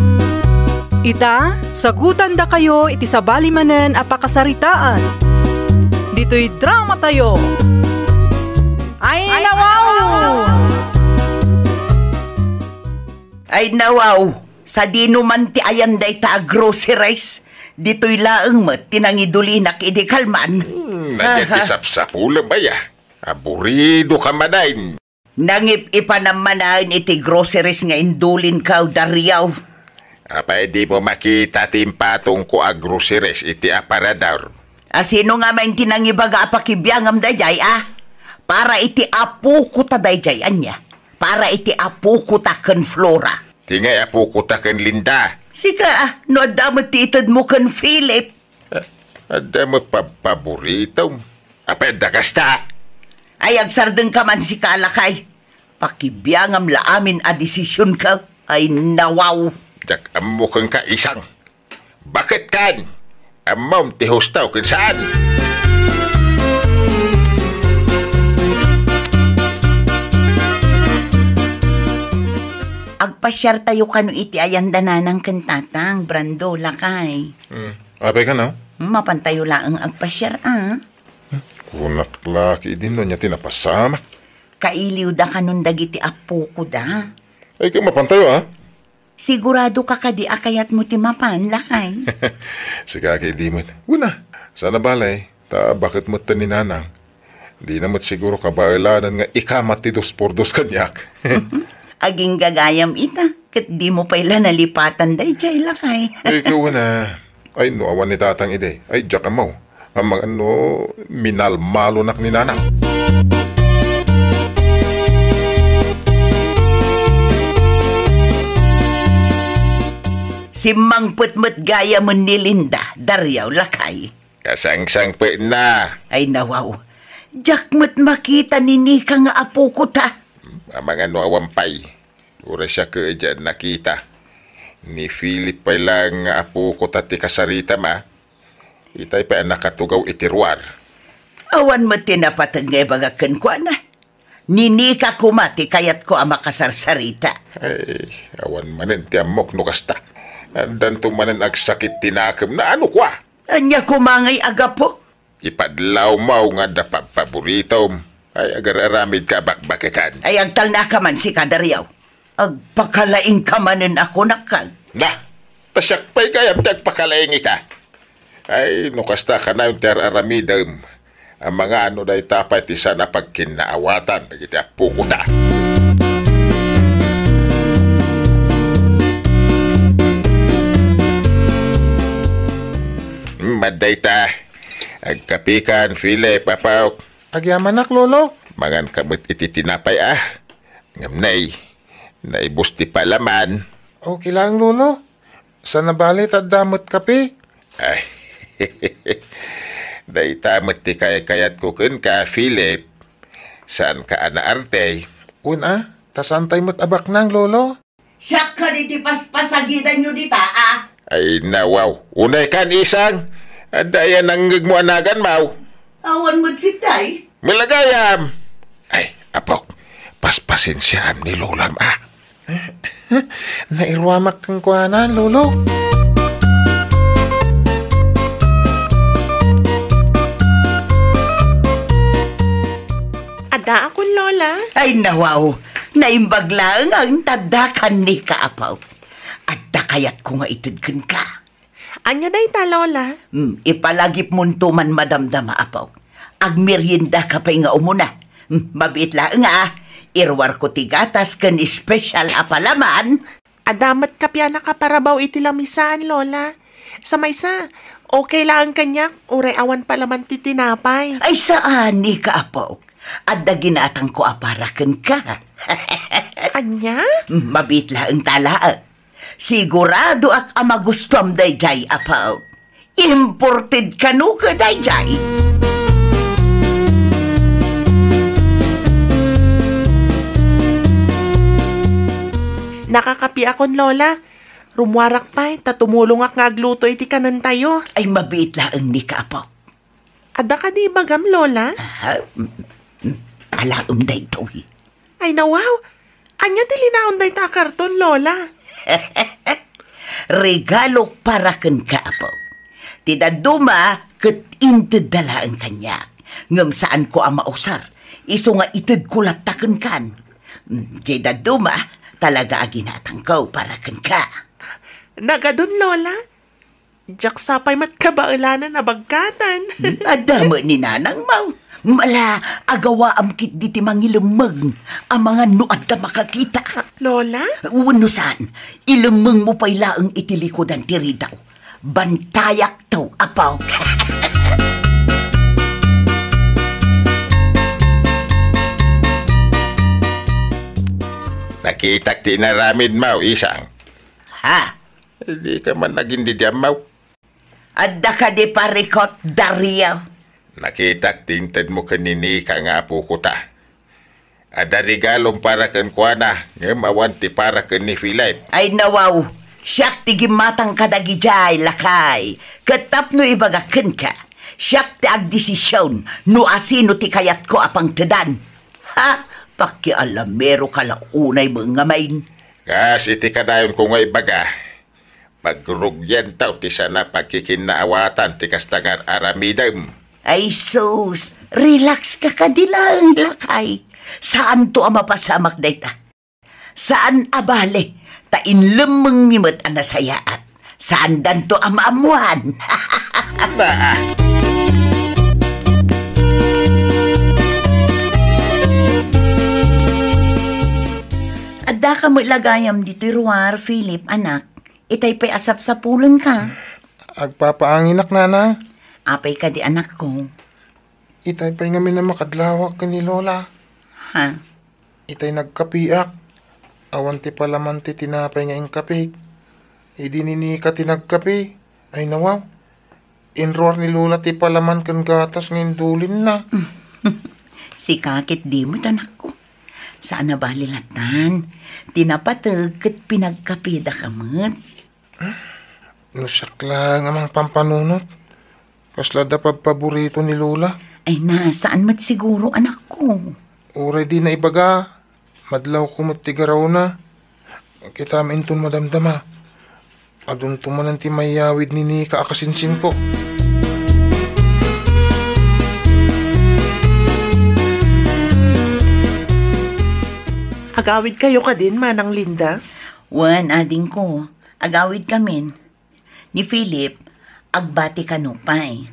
Ita, sagutan da kayo iti sabali manen apakasaritaan. Dito'y drama tayo. Ay nawaw! Ay nawaw, sa dinuman ti ayan day ta groceries. Dito'y laeng met, tinangidulinak idikalman. Nagyagisap-sapulang ba ya? Aburido ka manayin. Nangip ipanamanain iti groceries nga indulin ka, Daryaw. Apay di mo makita timpatong ko groceries iti aparador. Sino nga main tinangibaga apakibiyangam dayjay, Para iti apo ko ta dayjay, anya. Para iti apo ko ta ken Flora. Tingay apo ko ta ken Linda. Sika, no adamot titad mo ken Philip. Adamot paborito. Apay dakasta. Ay agsardeng ka man si Kalakay. Pakibiyangam laamin a desisyon ka. Ay nawaw. Jak amo kang ka isang. Bakit kan? Amom ti hostaw kung saan? Agpasyar tayo kanu iti ayandananang kentatang, Brando, Lakay. Apay ka na? Mapantayo laang agpasyar, Kunak laki din no niya tinapasama. Kailiw da kanun dagiti apo ko da. Ay kang mapantayo, Sigurado ka kadi akayat mo ti mapan, Lakay. Sige, di mo. Una, sana balay. Ta bakit mo ni nanang? Di naman siguro kabaalanan nga ikamat ti 2x2 kanyak. Aging gagayam ita. Kat di mo paila nalipatan day, Jay, Lakay. Ay, ikaw na. Ay, no, awan ni tatang ide. Ay, diyak amaw. Ang mga minalmalo nak ni nanang. Si Mang Putmut gaya mo ni Linda, Daryaw, Lakay. Kasang-sang pa na. Ay nawaw, jakmat makita ni Nika nga apo ko ta. Ang mga awampay. Ura siya ka dyan nakita. Ni Philip pa lang nga apo ko tati kasarita ma. Itay pa nakatugaw itiruar. Awan mo tinapatag nga ibagakan ko na. Ni Nika kumati kayat ko ang makasarsarita. Ay, awan manin ti amok no kasta. Dan tumanan agsakit tinakam na ano kwa. Anya kumangay agapo. Ipadlaw mau nga dapat paborito. Ay agar-aramid ka bakbakikan. Ay agtal na ka man si Kadaryaw. Agpakalaing ka manin ako nakag. Na, pasyak pa'y kayam tagpakalaing ika. Ay, nukasta ka na yung aramidam. Ang mga ano dahi tapay ti sana pagkinaawatan. Nagiti apukuta. Maday ta. Agkapikan, Philip, apaw. Agyaman nak, Lolo. Mangan kabut iti tinapay Ngamnay. Naibus ti palaman. Okay lang, Lolo. Sana balit at damot kape. Ay, day tamot ti kayat ko kun ka, Philip. Saan ka anaarte? Una, tasantay mo't abak nang, Lolo. Siya ka di paspasagidan nyo dita, Ay, nawaw. Unay kan isang. Daya nanggag mo anagan, mau. Awan mo't kitay. Milagayam. Ay, apok. Paspasin siyam ni Lolam, Nairwamak kang kuhanan, Lolo. Ada ako, Lola. Ay nawaw, naimbag lang ang tadakan ni Kaapaw. At kayat ko nga itudkan ka. Anya day ta, Lola? Ipalagip munto man madamdama, Apaw. Agmerienda ka pa nga umuna. Mabit lang Irwar ko tigatas kan espesyal apalaman. Adamat kapya nakaparabaw iti lamisaan, Lola. Sa maysa, okay lang ang kanyak, uray awan palaman ti tinapay. Ay saan ni ka, Apo? Adda ginatang ko aparakan ka. Anya? Mabitla ang tala. Sigurado ak amagustuam dayjay, Apo. Imported kanu ka dayjay. Nakakapi akon, Lola. Rumwarak pa'y, tatumulong ak nga agluto iti kanan tayo. Ay mabitla ang ni ka, Apo. Ada ka di bagam, Lola? Alaom daytoy. Ay nawaw, anya tilinaon day ta karton, Lola. Regalo para kan ka, Apo. Tida duma, kat inted dala ang kanya. Ngam saan ko ang mausar. Iso nga ited kulat takan kan. Tida duma, talaga aginatang ko para kan ka. Nagadun, Lola. Jak sapay mat kabaalanan na bagkatan. Adamo ni nanang mau. Mala, agawa am kit di ti mangilumag. Ang mga nuad na makakita. Lola? Wano saan, ilumang mo pa'y laang itilikodan tiri daw. Bantayak to, Apaw. Nakitak tinaramin mau isang. Ha? Hindi ka man naging didyam mau. Adda ka di parikot, Dario. Nakitak tinted mo kanini ka nga po ko ta. Ada regalong para kan kuana, ngem awanti para kan ni Philip. Ay nawaw, siyak ti gimatang kadagijay, lakay. Katap no ibagakan ka. Siyak ti agdesisyon, no asino ti kayat ko apang tedan. Ha? Pakialamero kalaunay mga main. Kas iti kadayon ko nga ibaga. Pagrugyan tao ti sana pagkikinaawatan ti kastangar aramidam. Ay sus, relax ka kadilang, lakay. Saan to ang mapasamak dayta? Saan abale? Ta inlemeng mimot ang nasayaat. Saan dan to ang maamuan? Adda ka mo ilagayam dito, Ruar, Philip, anak. Itay pa'y asap sa pulon ka. Agpapaanginak, nanang. Apay ka di anak ko. Itay pa'y ngamin na makadlawak ka ni Lola. Ha? Itay nagkapiak. Awan ti palaman ti tinapay nga ing kapig. Idinini ka tinagkapi. Ay nawaw. Inroar ni Lola ti palaman kan gatas ng indulin na. Si kakit di mo, anak ko. Saan na ba lilatan? Tinapatag kat pinagkapida ka mat. Nusak lang amang pampanunot. Kasla da paborito ni Lola. Ay nasaan mat siguro, anak ko? Uray di na ibaga. Madlaw ko matigaraw na. Kita maintun madamdama. Adun tumanan ti mayawid ni Nika akasinsin ko. Agawid kayo ka din, Manang Linda? Wan, ading ko. Agawid kami. Ni Philip, agbati ka nupay.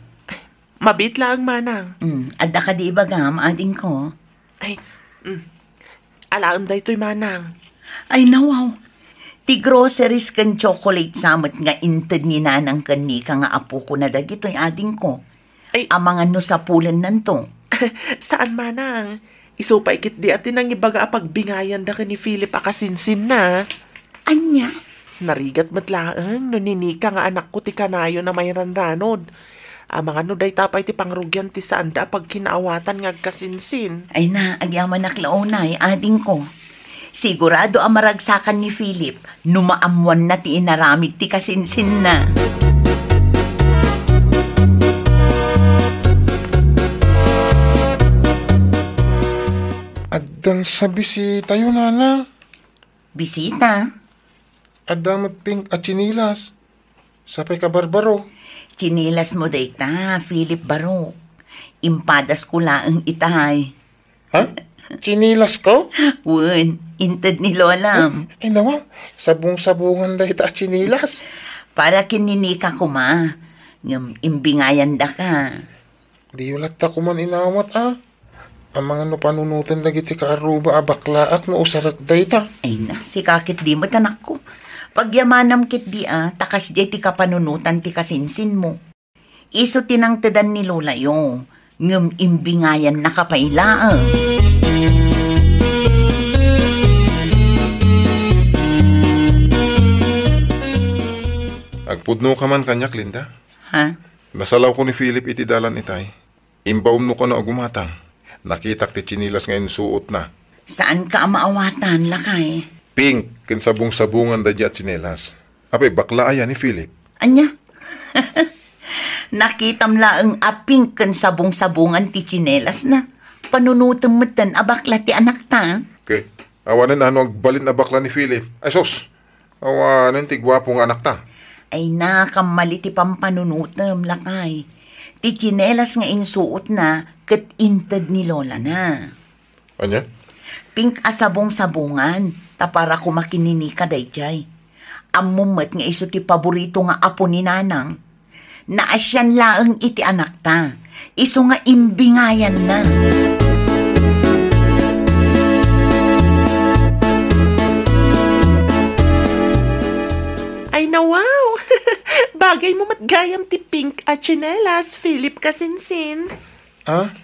Mabitla ang Manang. Adda ka di ibagam, ading ko. Ay, alaam da ito'y Manang. Ay nawaw. Ti groceries kan chocolate samot nga inted ni nanang kani ka nga apo ko na dagito'y ading ko. Ay, Amang ano sa pulan nanto. saan Manang? Isupay kit di atin ang ibaga pagbingayan da ka ni Philip akasinsin na. Anya? Narigat matlaang, no ninika nga anak ko ti kanayo na may ranranod. Mga no day tapay ti pangrugyan ti sanda pag kinaawatan nga agkasinsin. Ay na, agyaman naklaunay, ading ko. Sigurado ang maragsakan ni Philip, numaamuan na ti inaramid ti kasinsin na. Addan sa bisita yun, nanang. Bisita? Adamat pink at chinilas. Sapay ka barbaro. Chinilas mo dayta, Philip Barok. Impadas ko laang itahay. Ha? Chinilas ko? Wen, inted ni Lolam. Ay nawa, sabong-sabungan da ita at chinilas. Para kininika ko ma. Ngam imbingayan da ka. Di ulat ta kuman inawat, ah. ang mga no panunutan lagi ti kaaruba abaklaak no usarak day ta. Ay na, si kakit di mo tanak ko. Pagyamanam kit di takas di ti kapanunutan ti kasinsin mo. Iso tinang tedan ni Lola yo, ngem imbingayan nakapailaan. Agpudno ka man kanyak, Linda. Ha? Nasalaw ko ni Philip iti dalan itay. Imbaum no ko na agumatang. Nakitak ti chinilas ngayon suot na. Saan ka maawatan lakay? Pink, kinsabong-sabungan da at chinelas. Apay, bakla ayan ni Philip. Anya? Nakitam laang aping kan sabong-sabungan ti chinelas na. Panunutam matan abakla ti anak ta. Okay. Awanan ano agbalin na bakla ni Philip. Ay sos, awanan ti gwapong anak ta. Ay nakamali ti pampanunutam lakay. Ti chinelas nga insuot na kat inted ni Lola na. Anya? Pink asabong-sabungan, tapara ko makinini ka dayjay. Amumet nga iso ti paborito nga apo ni Nanang. Naasyan laang iti anak ta. Iso nga imbingayan na. Ay na wow! Bagay mo matgayam ti Pink at chinelas, Philip kasinsin. Ah?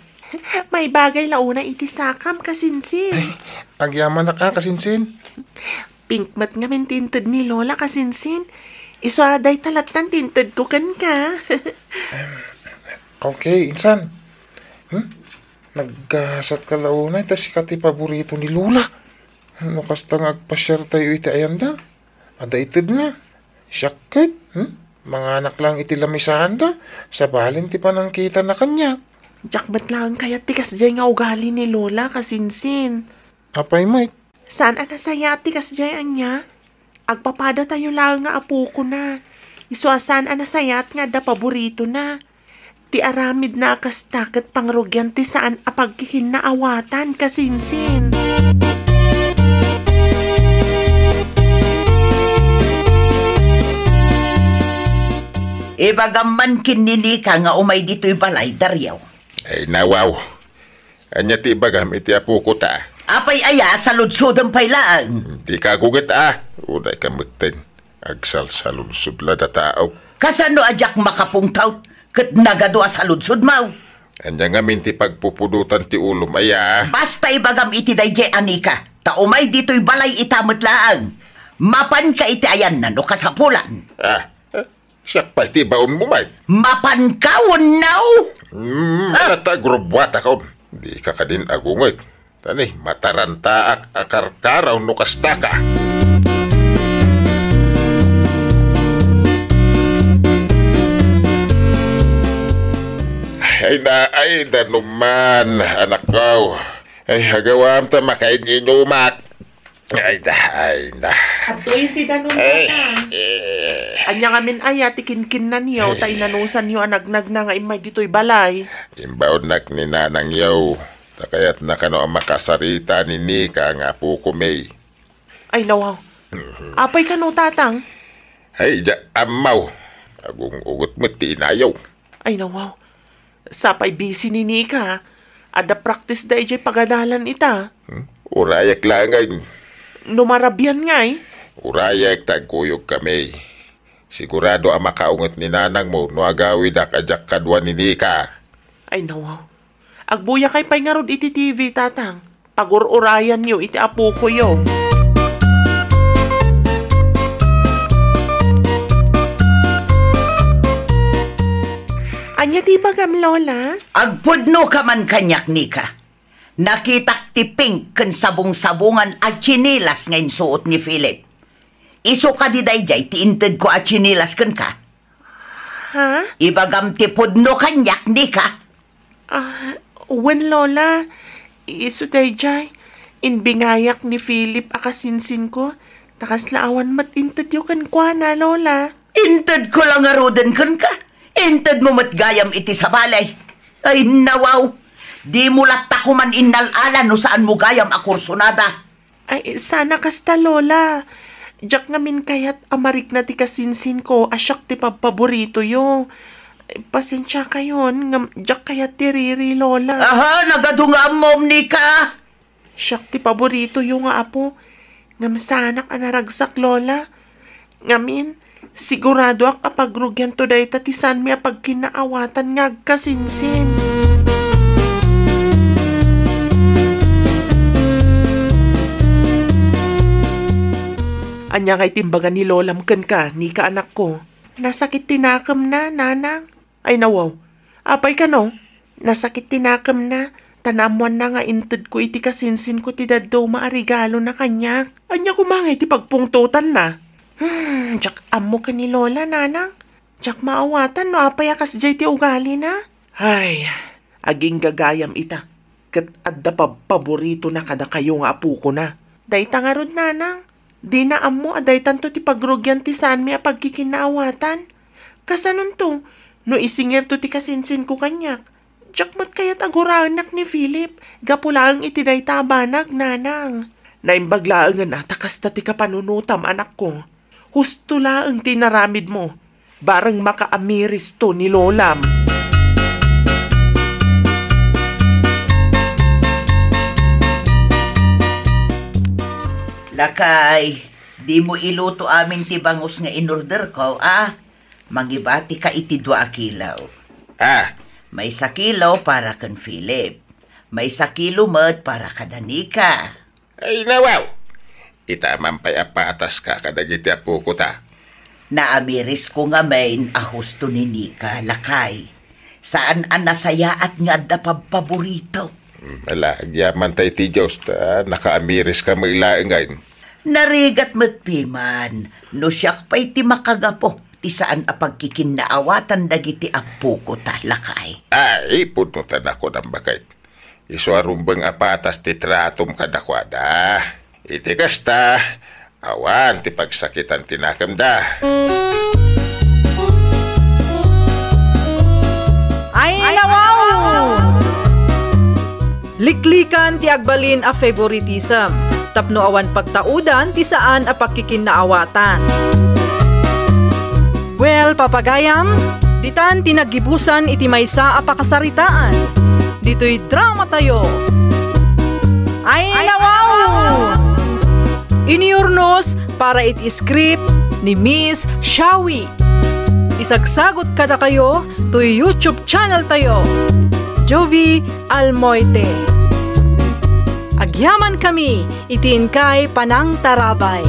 May bagay launa iti sakam kasinsin. Agyaman na ka, kasinsin. Pink mat nga min tinted ni Lola kasinsin. Iso aday talatan tinted ko kan ka. Okay, insan. Naggasat ka launay, tas ikati paborito ni Lula. Ano kastang agpasyar tayo iti ayanda? Ada itid na. Syakit. Mga anak lang iti lamisahan da. Sa balin ti panangkita na kanya. Jakbat lang kaya tikas jay nga ugali ni Lola kasinsin. Apay, mate. Saan anasaya tikas jay anya? Agpapada tayo lang nga apo ko na. Iso saan anasayat nga da paborito na. Ti aramid na akastakat pangrugyan ti saan apagkikin na awatan kasinsin. Ibagaman kinini ka nga umay dito'y balay daryaw. Ay nawaw. Anya ti bagam iti apo ko ta. Apay aya sa ludsod ang pailaan. Di ka gugat Unay kamutin. Agsal sa lunsod la da tao. Kasano ajak makapungtaw kat nagado sa ludsod mau. Anya nga minti pagpupudutan ti ulom aya. Basta ibagam iti dayjay anika. Ta umay dito'y balay itamot laang. Mapan ka iti ayan na no kasapulan. Siyak pa iti baon mo may. Mapan ka now. Natagurubwat ako. Di ka din agungoy. Tani, mataranta akarkaraw no kastaka. Ay na naman, anak ko. Ay, hagawam ta makain inumak. Ay na. Ato yung tinanong ka. Anya nga min aya, tikinkin na niyo, ta inanusan niyo anagnag na nga imay dito'y balay. Imbaon nak ni nanang yaw. Takayat na kano ang makasarita ni Nika nga po kumay. Ay nawaw. Apay ka no tatang? Ay, amaw. Agong ugot mo tinayaw. Ay nawaw. Sapay busy ni Nika. Ada practice da ijay pagadalan ita. Urayak lang ngayon. Numarabyan nga eh. Urayak tagkuyog kami. Sigurado ang makaungot ni nanang mo no agawid akajak kadwa ni Nika. Ay nawaw. Agbuya kay pay nga rod iti TV tatang. Pagururayan niyo iti apo ko yo. Anya di ba gam Lola? Agpudno ka man kanyak nika. Nakitak ti Pink kan sabong-sabungan at chinilas ngayon suot ni Philip. Iso ka di dayjay ti inted ko at chinilas kan ka. Ha? Ibagam ti pudno kanyak nika. Wen Lola, iso dayjay. Inbingayak ni Philip akasinsin ko. Takas laawan matinted yung kan kwa na Lola. Inted ko lang aroden kan ka. Inted mo matgayam iti sa balay. Ay nawaw. Di mo latta ko man inalala no saan mo gayam akursonada. Ay, sana kasta Lola. Jak ngamin kayat amarik na ti kasinsin ko asyak ti paborito yo. Pasensya kayon, ngam jak kaya tiriri, Lola. Aha, nagadungamom ni ka. Siyak ti paborito yung nga apo. Ngam sanak anaragsak, Lola. Ngamin, sigurado ak apagrugyan to day tatisan mi apag kinaawatan nga agkasinsin. Anya kay timbagan ni Lolam ken ka, ni ka anak ko. Nasakit tinakam na, nanang. Ay nawaw, apay ka no? Nasakit tinakam na. Tanamuan na nga inted ko iti kasinsin ko ti daddaw maarigalo na kanya. Anya kumangay ti pagpungtutan na. Jak amo ka ni Lola, nanang. Jak maawatan no apay akas jay ti ugali na. Ay, aging gagayam ita. Kat adda pa paborito na kada kayo nga apu ko na. Dayta nga rod, nanang. Di na amo aday tanto ti pagrugyan ti saan mi apagkikinaawatan. Kasanon to, no isingir to ti kasinsin ko kanyak. Jakmat kayat aguranak ni Philip, gapulaang iti day tabanag, nanang. Naimbaglaang nga takas ta ti kapanunutam, anak ko. Husto laang tinaramid mo, barang makaamiris to ni Lolam. Lakay, di mo iluto amin ti bangus nga inorder ko, Mangibati ka iti 2 kilaw. May 1 kilo para kan Philip. May 1 kilo mat para kadanika. Ay nawaw, itaman pa'y apatas ka kadagiti apo ko ta. Naamiris ko nga main ahusto ni Nika, lakay. Saan ang nasaya at nga da paborito? Malagyaman tayo ti Diyos ta, nakaamiris ka mailaang Narigat matpiman, no siyak pa'y ti makagapo. Ti saan apagkikinaawatan dagiti apo ko talakay. Ay, punutan ako ng bakit. Isuarumbang apatas ti tratom kadakwada. Iti kasta, awan ti pagsakitan tinakamda. Ay nawaw! Liklikan ti agbalin a favoritism. Tapno awan pagtaudan ti saan a pagkikinaawatan. Well, papagayam, ditan tinagibusan iti maysa a pakasaritaan. Dito'y drama tayo. Ay nawaw! Iniurnos para iti script ni Miss Shawi. Isagsagot kada kayo to YouTube channel tayo. Jovi Almoite. Agyaman kami, itin kay Panang Tarabay.